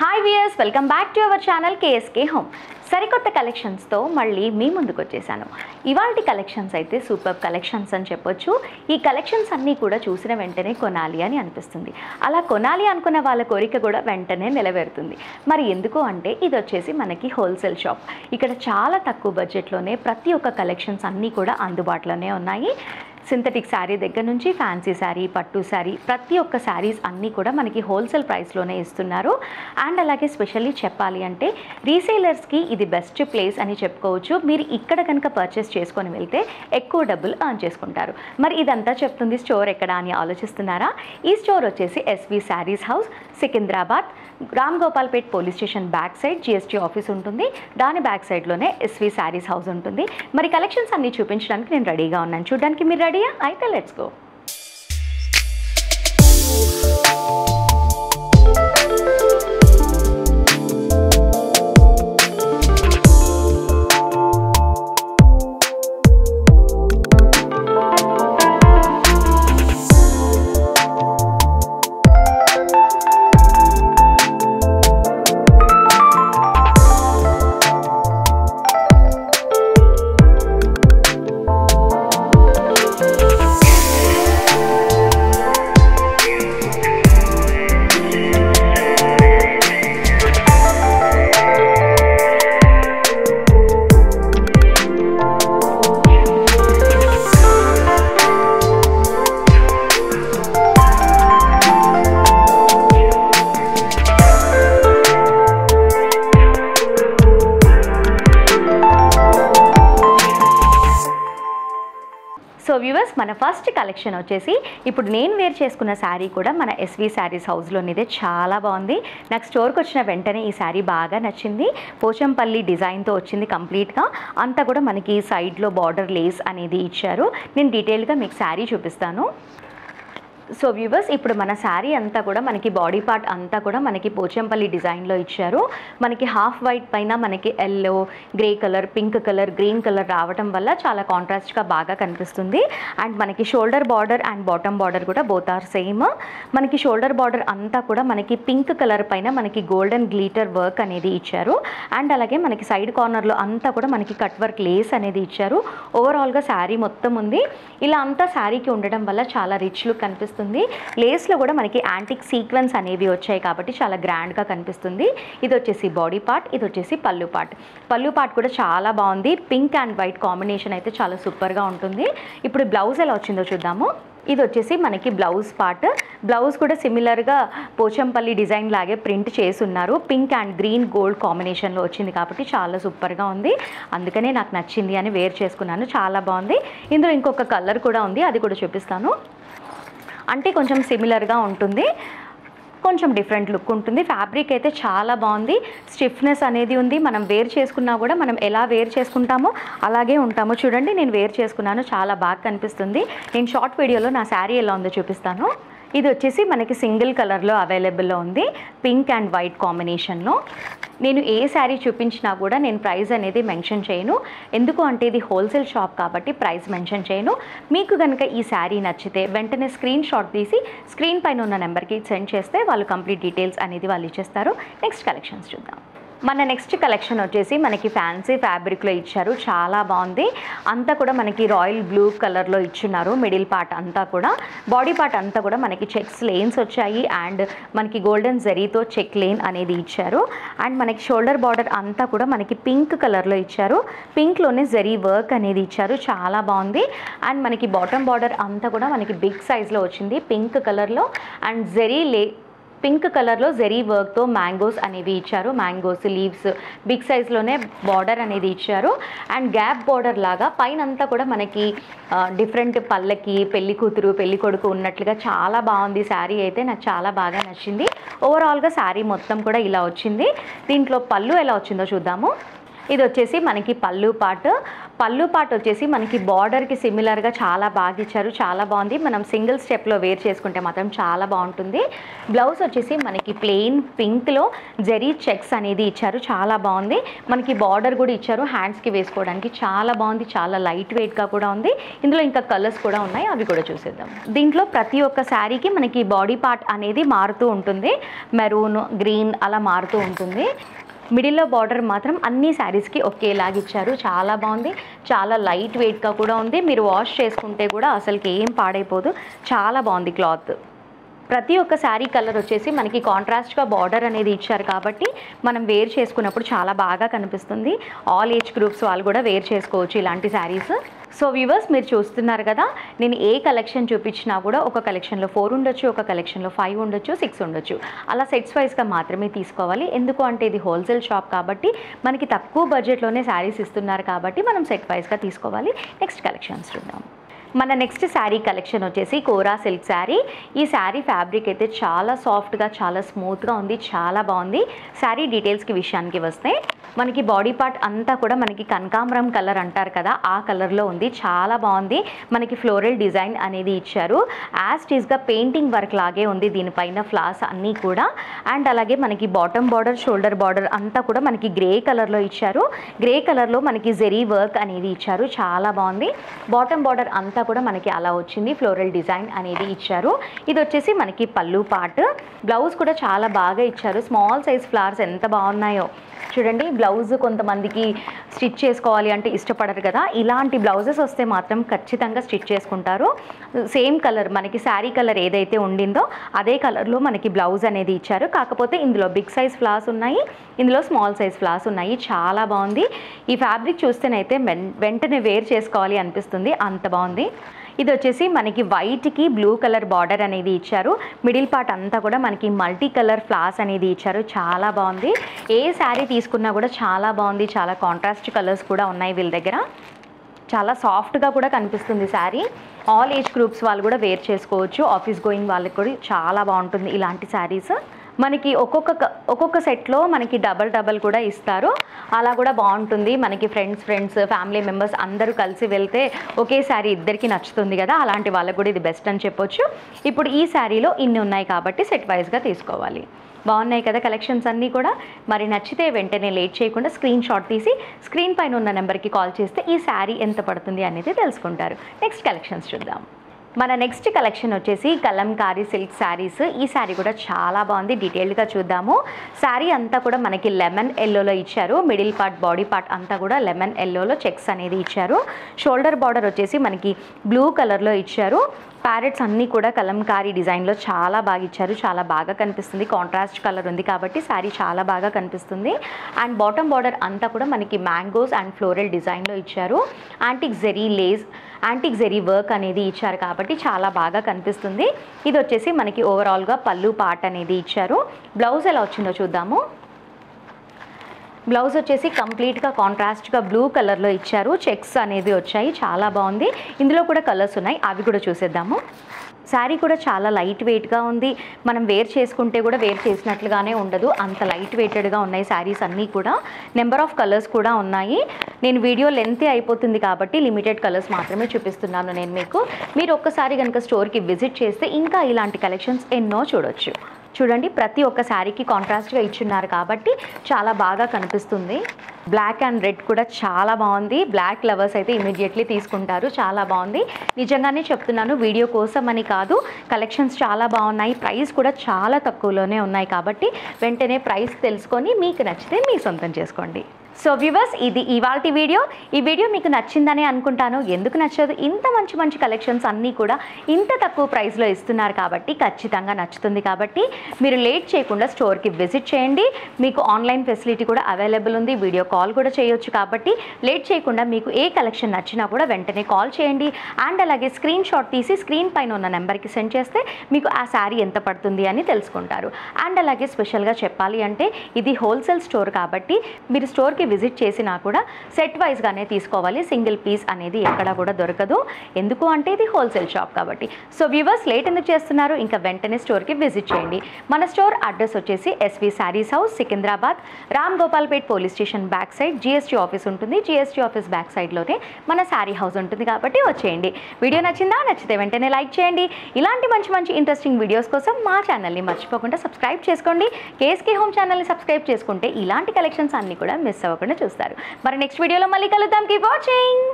Hi viewers, welcome back to our channel KSK home. సరికొత్త కలెక్షన్స్తో మళ్ళీ మీ ముందుకు వచ్చేసాను. ఇవాల్టి కలెక్షన్స్ అయితే సూపర్ కలెక్షన్స్ అని చెప్పొచ్చు. ఈ కలెక్షన్స్ అన్నీ కూడా చూసిన వెంటనే కొనాలి అని అనిపిస్తుంది. అలా కొనాలి అనుకున్న వాళ్ళ కోరిక కూడా వెంటనే నెరవేరుతుంది. మరి ఎందుకు అంటే ఇది వచ్చేసి మనకి హోల్సేల్ షాప్. ఇక్కడ చాలా తక్కువ బడ్జెట్లోనే ప్రతి ఒక్క కలెక్షన్స్ అన్నీ కూడా అందుబాటులోనే ఉన్నాయి. సింథటిక్ శారీ దగ్గర నుంచి ఫ్యాన్సీ శారీ, పట్టు శారీ, ప్రతి ఒక్క శారీస్ అన్నీ కూడా మనకి హోల్సేల్ ప్రైస్లోనే ఇస్తున్నారు. అండ్ అలాగే స్పెషల్లీ చెప్పాలి అంటే రీసేలర్స్కి ఇది బెస్ట్ ప్లేస్ అని చెప్పుకోవచ్చు. మీరు ఇక్కడ కనుక పర్చేస్ చేసుకొని వెళ్తే ఎక్కువ డబ్బులు ఎర్న్ చేసుకుంటారు. మరి ఇదంతా చెప్తుంది స్టోర్ ఎక్కడ అని ఆలోచిస్తున్నారా? ఈ స్టోర్ వచ్చేసి SV Sarees House, Secunderabad, Ram Gopalpet police station back side GST office ఉంటుంది. దాని బ్యాక్ సైడ్లోనే ఎస్వి శారీస్ హౌస్ ఉంటుంది. మరి కలెక్షన్స్ అన్నీ చూపించడానికి నేను రెడీగా ఉన్నాను. చూడడానికి మీరు రెడీయా? అయితే లెట్స్ గో. సో వ్యూవర్స్, మన ఫస్ట్ కలెక్షన్ వచ్చేసి ఇప్పుడు నేను వేర్ చేసుకున్న శారీ కూడా మన ఎస్వి శారీస్ హౌస్లోనిదే. చాలా బాగుంది. నాకు స్టోర్కి వచ్చిన వెంటనే ఈ శారీ బాగా నచ్చింది. పోచంపల్లి డిజైన్తో వచ్చింది కంప్లీట్గా. అంతా కూడా మనకి సైడ్లో బార్డర్ లేస్ అనేది ఇచ్చారు. నేను డీటెయిల్గా మీకు శారీ చూపిస్తాను. సో వ్యూవర్స్, ఇప్పుడు మన శారీ అంతా కూడా మనకి బాడీ పార్ట్ అంతా కూడా మనకి పోచంపల్లి డిజైన్లో ఇచ్చారు. మనకి హాఫ్ వైట్ పైన మనకి yellow, grey colour, pink colour, green colour రావటం వల్ల చాలా కాంట్రాస్ట్గా బాగా కనిపిస్తుంది. అండ్ మనకి shoulder border and bottom border కూడా బోత్ ఆర్ సేమ్. మనకి షోల్డర్ బార్డర్ అంతా కూడా మనకి పింక్ కలర్ పైన మనకి గోల్డెన్ గ్లీటర్ వర్క్ అనేది ఇచ్చారు. అండ్ అలాగే మనకి సైడ్ కార్నర్లో అంతా కూడా మనకి కట్ వర్క్ లేస్ అనేది ఇచ్చారు. ఓవరాల్గా శారీ మొత్తం ఉంది. ఇలా అంతా శారీకి ఉండడం వల్ల చాలా రిచ్ లుక్ కనిపిస్తుంది. లేస్లో కూడా మనకి యాంటిక్ సీక్వెన్స్ అనేవి వచ్చాయి కాబట్టి చాలా గ్రాండ్గా కనిపిస్తుంది. ఇది వచ్చేసి బాడీ పార్ట్, ఇది వచ్చేసి పళ్ళు పార్ట్. పళ్ళు పార్ట్ కూడా చాలా బాగుంది. పింక్ అండ్ వైట్ కాంబినేషన్ అయితే చాలా సూపర్గా ఉంటుంది. ఇప్పుడు బ్లౌజ్ ఎలా వచ్చిందో చూద్దాము. ఇది వచ్చేసి మనకి బ్లౌజ్ పార్ట్. బ్లౌజ్ కూడా సిమిలర్గా పోచంపల్లి డిజైన్ లాగే ప్రింట్ చేసి ఉన్నారు. పింక్ అండ్ గ్రీన్ గోల్డ్ కాంబినేషన్లో వచ్చింది కాబట్టి చాలా సూపర్గా ఉంది. అందుకనే నాకు నచ్చింది అని వేర్ చేసుకున్నాను. చాలా బాగుంది. ఇందులో ఇంకొక కలర్ కూడా ఉంది, అది కూడా చూపిస్తాను. అంటే కొంచెం సిమిలర్గా ఉంటుంది, కొంచెం డిఫరెంట్ లుక్ ఉంటుంది. ఫ్యాబ్రిక్ అయితే చాలా బాగుంది. స్టిఫ్నెస్ అనేది ఉంది. మనం వేర్ చేసుకున్నా కూడా మనం ఎలా వేర్ చేసుకుంటామో అలాగే ఉంటామో. చూడండి, నేను వేర్ చేసుకున్నాను, చాలా బాగా కనిపిస్తుంది. నేను షార్ట్ వీడియోలో నా శారీ ఎలా ఉందో చూపిస్తాను. ఇది వచ్చేసి మనకి సింగిల్ కలర్లో అవైలబుల్లో ఉంది, పింక్ అండ్ వైట్ కాంబినేషన్లో. నేను ఏ శారీ చూపించినా కూడా నేను ప్రైస్ అనేది మెన్షన్ చేయను. ఎందుకు అంటే ఇది హోల్సేల్ షాప్ కాబట్టి ప్రైస్ మెన్షన్ చేయను. మీకు కనుక ఈ శారీ నచ్చితే వెంటనే స్క్రీన్ షాట్ తీసి స్క్రీన్ పైన ఉన్న నెంబర్కి సెండ్ చేస్తే వాళ్ళు కంప్లీట్ డీటెయిల్స్ అనేది వాళ్ళు ఇచ్చేస్తారు. నెక్స్ట్ కలెక్షన్స్ చూద్దాం. మన నెక్స్ట్ కలెక్షన్ వచ్చేసి మనకి ఫ్యాన్సీ ఫ్యాబ్రిక్లో ఇచ్చారు. చాలా బాగుంది. అంతా కూడా మనకి రాయల్ బ్లూ కలర్లో ఇచ్చున్నారు. మిడిల్ పార్ట్ అంతా కూడా, బాడీ పార్ట్ అంతా కూడా మనకి చెక్స్ లేన్స్ వచ్చాయి. అండ్ మనకి గోల్డెన్ జరీతో చెక్ లేన్ అనేది ఇచ్చారు. అండ్ మనకి షోల్డర్ బార్డర్ అంతా కూడా మనకి పింక్ కలర్లో ఇచ్చారు. పింక్లోనే జరీ వర్క్ అనేది ఇచ్చారు. చాలా బాగుంది. అండ్ మనకి బాటమ్ బార్డర్ అంతా కూడా మనకి బిగ్ సైజ్లో వచ్చింది పింక్ కలర్లో. అండ్ పింక్ కలర్లో జెరీ వర్క్తో మ్యాంగోస్ అనేవి ఇచ్చారు. మ్యాంగోస్ లీవ్స్ బిగ్ సైజ్లోనే బార్డర్ అనేది ఇచ్చారు. అండ్ గ్యాప్ బార్డర్ లాగా పైన అంతా కూడా మనకి డిఫరెంట్ పళ్ళకి పెళ్లి కూతురు పెళ్లి కొడుకు ఉన్నట్లుగా చాలా బాగుంది. శారీ అయితే నాకు చాలా బాగా నచ్చింది. ఓవరాల్గా శారీ మొత్తం కూడా ఇలా వచ్చింది. దీంట్లో పళ్ళు ఎలా వచ్చిందో చూద్దాము. ఇది వచ్చేసి మనకి పళ్ళు పార్ట్ వచ్చేసి మనకి బార్డర్కి సిమిలర్గా చాలా బాగా ఇచ్చారు, చాలా బాగుంది. మనం సింగిల్ స్టెప్లో వేర్ చేసుకుంటే మాత్రం చాలా బాగుంటుంది. బ్లౌజ్ వచ్చేసి మనకి ప్లెయిన్ పింక్లో జెరీ చెక్స్ అనేది ఇచ్చారు, చాలా బాగుంది. మనకి బార్డర్ కూడా ఇచ్చారు, హ్యాండ్స్కి వేసుకోవడానికి చాలా బాగుంది, చాలా లైట్ వెయిట్గా కూడా ఉంది. ఇందులో ఇంకా కలర్స్ కూడా ఉన్నాయి, అవి కూడా చూసేద్దాం. దీంట్లో ప్రతి ఒక్క శారీకి మనకి బాడీ పార్ట్ అనేది మారుతూ ఉంటుంది, మెరూన్, గ్రీన్ అలా మారుతూ ఉంటుంది. మిడిల్లో బార్డర్ మాత్రం అన్ని శారీస్కి ఒకేలాగా ఇచ్చారు, చాలా బాగుంది, చాలా లైట్ వెయిట్గా కూడా ఉంది. మీరు వాష్ చేసుకుంటే కూడా అసలుకి ఏం పాడైపోదు, చాలా బాగుంది క్లాత్. ప్రతి ఒక్క శారీ కలర్ వచ్చేసి మనకి కాంట్రాస్ట్గా బార్డర్ అనేది ఇచ్చారు కాబట్టి మనం వేర్ చేసుకున్నప్పుడు చాలా బాగా కనిపిస్తుంది. ఆల్ ఏజ్ గ్రూప్స్ వాళ్ళు కూడా వేర్ చేసుకోవచ్చు ఇలాంటి శారీస్. సో వ్యూవర్స్, మీరు చూస్తున్నారు కదా, నేను ఏ కలెక్షన్ చూపించినా కూడా ఒక కలెక్షన్లో 4 ఉండొచ్చు, ఒక కలెక్షన్లో 5 ఉండొచ్చు, 6 ఉండొచ్చు, అలా సెట్స్ వైజ్గా మాత్రమే తీసుకోవాలి. ఎందుకు అంటే ఇది హోల్సేల్ షాప్ కాబట్టి మనకి తక్కువ బడ్జెట్లోనే శారీస్ ఇస్తున్నారు కాబట్టి మనం సెట్ వైజ్గా తీసుకోవాలి. నెక్స్ట్ కలెక్షన్స్ చూద్దాం. మన నెక్స్ట్ శారీ కలెక్షన్ వచ్చేసి కోరా సిల్క్ శారీ. ఈ శారీ ఫ్యాబ్రిక్ అయితే చాలా సాఫ్ట్గా, చాలా స్మూత్గా ఉంది, చాలా బాగుంది. శారీ డీటెయిల్స్కి విషయానికి వస్తే మనకి బాడీ పార్ట్ అంతా కూడా మనకి కనకాంబరం కలర్ అంటారు కదా, ఆ కలర్లో ఉంది, చాలా బాగుంది. మనకి ఫ్లోరల్ డిజైన్ అనేది ఇచ్చారు, యాజ్ టీజ్గా పెయింటింగ్ వర్క్ లాగే ఉంది దీనిపైన ఫ్లవర్స్ అన్నీ కూడా. అండ్ అలాగే మనకి బాటమ్ బార్డర్, షోల్డర్ బార్డర్ అంతా కూడా మనకి గ్రే కలర్లో ఇచ్చారు. గ్రే కలర్లో మనకి జెరీ వర్క్ అనేది ఇచ్చారు, చాలా బాగుంది. బాటమ్ బార్డర్ అంతా కూడా మనకి అలా వచ్చింది, ఫ్లోరల్ డిజైన్ అనేది ఇచ్చారు. ఇది వచ్చేసి మనకి పళ్ళు పార్ట్. బ్లౌజ్ కూడా చాలా బాగా ఇచ్చారు, స్మాల్ సైజ్ ఫ్లవర్స్ ఎంత బాగున్నాయో చూడండి. బ్లౌజ్ కొంతమందికి స్టిచ్ చేసుకోవాలి అంటే ఇష్టపడరు కదా, ఇలాంటి బ్లౌజెస్ వస్తే మాత్రం ఖచ్చితంగా స్టిచ్ చేసుకుంటారు. సేమ్ కలర్ మనకి శారీ కలర్ ఏదైతే ఉండిందో అదే కలర్లో మనకి బ్లౌజ్ అనేది ఇచ్చారు. కాకపోతే ఇందులో బిగ్ సైజ్ ఫ్లవర్స్ ఉన్నాయి, ఇందులో స్మాల్ సైజ్ ఫ్లవర్స్ ఉన్నాయి, చాలా బాగుంది. ఈ ఫ్యాబ్రిక్ చూస్తేనైతే వెంటనే వేర్ చేసుకోవాలి అనిపిస్తుంది, అంత బాగుంది. ఇది వచ్చేసి మనకి వైట్కి బ్లూ కలర్ బార్డర్ అనేది ఇచ్చారు. మిడిల్ పార్ట్ అంతా కూడా మనకి మల్టీ కలర్ ఫ్లవర్స్ అనేది ఇచ్చారు, చాలా బాగుంది. ఏ శారీ తీసుకున్నా కూడా చాలా బాగుంది, చాలా కాంట్రాస్ట్ కలర్స్ కూడా ఉన్నాయి వీళ్ళ దగ్గర. చాలా సాఫ్ట్గా కూడా కనిపిస్తుంది శారీ. ఆల్ ఏజ్ గ్రూప్స్ వాళ్ళు కూడా వేర్ చేసుకోవచ్చు, ఆఫీస్ గోయింగ్ వాళ్ళకి కూడా చాలా బాగుంటుంది ఇలాంటి శారీస్. మనకి ఒక్కొక్క సెట్లో మనకి డబల్ కూడా ఇస్తారు, అలా కూడా బాగుంటుంది. మనకి ఫ్రెండ్స్ ఫ్యామిలీ మెంబర్స్ అందరూ కలిసి వెళ్తే ఒకే శారీ ఇద్దరికి నచ్చుతుంది కదా, అలాంటి వాళ్ళకు కూడా ఇది బెస్ట్ అని చెప్పొచ్చు. ఇప్పుడు ఈ శారీలో ఇన్ని ఉన్నాయి కాబట్టి సెట్ వైజ్గా తీసుకోవాలి. బాగున్నాయి కదా కలెక్షన్స్ అన్నీ కూడా. మరి నచ్చితే వెంటనే లేట్ చేయకుండా స్క్రీన్ షాట్ తీసి స్క్రీన్ పైన ఉన్న నెంబర్కి కాల్ చేస్తే ఈ శారీ ఎంత పడుతుంది అనేది తెలుసుకుంటారు. నెక్స్ట్ కలెక్షన్స్ చూద్దాం. మన నెక్స్ట్ కలెక్షన్ వచ్చేసి కలంకారీ సిల్క్ శారీస్. ఈ శారీ కూడా చాలా బాగుంది, డీటెయిల్డ్గా చూద్దాము. శారీ అంతా కూడా మనకి లెమన్ ఎల్లోలో ఇచ్చారు. మిడిల్ పార్ట్, బాడీ పార్ట్ అంతా కూడా లెమన్ ఎల్లోలో చెక్స్ అనేది ఇచ్చారు. షోల్డర్ బార్డర్ వచ్చేసి మనకి బ్లూ కలర్లో ఇచ్చారు. ప్యారెట్స్ అన్నీ కూడా కలంకారీ డిజైన్లో చాలా బాగా ఇచ్చారు, చాలా బాగా కనిపిస్తుంది. కాంట్రాస్ట్ కలర్ ఉంది కాబట్టి శారీ చాలా బాగా కనిపిస్తుంది. అండ్ బాటమ్ బార్డర్ అంతా కూడా మనకి మ్యాంగోస్ అండ్ ఫ్లోరల్ డిజైన్లో ఇచ్చారు. Antique zari lace, antique zari work అనేది ఇచ్చారు కాబట్టి చాలా బాగా కనిపిస్తుంది. ఇది వచ్చేసి మనకి ఓవరాల్గా పళ్ళు పార్ట్ అనేది ఇచ్చారు. బ్లౌజ్ ఎలా వచ్చిందో చూద్దాము. బ్లౌజ్ వచ్చేసి కంప్లీట్గా కాంట్రాస్ట్గా బ్లూ కలర్లో ఇచ్చారు, చెక్స్ అనేది వచ్చాయి, చాలా బాగుంది. ఇందులో కూడా కలర్స్ ఉన్నాయి, అవి కూడా చూసేద్దాము. శారీ కూడా చాలా లైట్ వెయిట్గా ఉంది, మనం వేర్ చేసుకుంటే కూడా వేర్ చేసినట్లుగానే ఉండదు, అంత లైట్ వెయిటెడ్గా ఉన్నాయి శారీస్ అన్నీ కూడా. నెంబర్ ఆఫ్ కలర్స్ కూడా ఉన్నాయి. నేను వీడియో లెంత్ అయిపోతుంది కాబట్టి లిమిటెడ్ కలర్స్ మాత్రమే చూపిస్తున్నాను నేను మీకు. మీరు ఒక్కసారి కనుక స్టోర్కి విజిట్ చేస్తే ఇంకా ఇలాంటి కలెక్షన్స్ ఎన్నో చూడొచ్చు. చూడండి, ప్రతి ఒక్క శారీకి కాంట్రాస్ట్గా ఇచ్చున్నారు కాబట్టి చాలా బాగా కనిపిస్తుంది. బ్లాక్ అండ్ రెడ్ కూడా చాలా బాగుంది. బ్లాక్ లవర్స్ అయితే ఇమీడియట్లీ తీసుకుంటారు, చాలా బాగుంది. నిజంగానే చెప్తున్నాను, వీడియో కోసం అని కాదు, కలెక్షన్స్ చాలా బాగున్నాయి, ప్రైస్ కూడా చాలా తక్కువలోనే ఉన్నాయి కాబట్టి వెంటనే ప్రైస్ తెలుసుకొని మీకు నచ్చితే మీ సొంతం చేసుకోండి. సో వ్యూవర్స్, ఇది ఇవాల్టి వీడియో. ఈ వీడియో మీకు నచ్చిందనే అనుకుంటాను. ఎందుకు నచ్చదు? ఇంత మంచి కలెక్షన్స్ అన్నీ కూడా ఇంత తక్కువ ప్రైస్లో ఇస్తున్నారు కాబట్టి ఖచ్చితంగా నచ్చుతుంది. కాబట్టి మీరు లేట్ చేయకుండా స్టోర్కి విజిట్ చేయండి. మీకు ఆన్లైన్ ఫెసిలిటీ కూడా అవైలబుల్ ఉంది, వీడియో కాల్ కూడా చేయొచ్చు. కాబట్టి లేట్ చేయకుండా మీకు ఏ కలెక్షన్ నచ్చినా కూడా వెంటనే కాల్ చేయండి. అండ్ అలాగే స్క్రీన్ షాట్ తీసి స్క్రీన్ పైన ఉన్న నెంబర్కి సెండ్ చేస్తే మీకు ఆ శారీ ఎంత పడుతుంది అని తెలుసుకుంటారు. అండ్ అలాగే స్పెషల్గా చెప్పాలి అంటే ఇది హోల్సేల్ స్టోర్ కాబట్టి మీరు స్టోర్కి స్టోర్కి విజిట్ చేసినా కూడా సెట్ వైజ్గానే తీసుకోవాలి. సింగిల్ పీస్ అనేది ఎక్కడా కూడా దొరకదు. ఎందుకు అంటే ఇది హోల్సేల్ షాప్ కాబట్టి. సో వ్యూవర్స్, లేట్ ఎందుకు చేస్తున్నారు, ఇంకా వెంటనే స్టోర్కి విజిట్ చేయండి. మన స్టోర్ అడ్రస్ వచ్చేసి SV Sarees House, Secunderabad, Ram Gopalpet police station back side GST office ఉంటుంది. జిఎస్టీ ఆఫీస్ బ్యాక్ సైడ్లోనే మన శారీ హౌస్ ఉంటుంది కాబట్టి వచ్చేయండి. వీడియో నచ్చిందా? నచ్చితే వెంటనే లైక్ చేయండి. ఇలాంటి మంచి మంచి ఇంట్రెస్టింగ్ వీడియోస్ కోసం మా ఛానల్ని మర్చిపోకుండా సబ్స్క్రైబ్ చేసుకోండి. కేఎస్కే హోమ్ ఛానల్ని సబ్స్క్రైబ్ చేసుకుంటే ఇలాంటి కలెక్షన్స్ అన్నీ కూడా మిస్ అవ్వకుండా చూస్తారు. మరి నెక్స్ట్ వీడియోలో మళ్ళీ కలుద్దాం. Keep watching.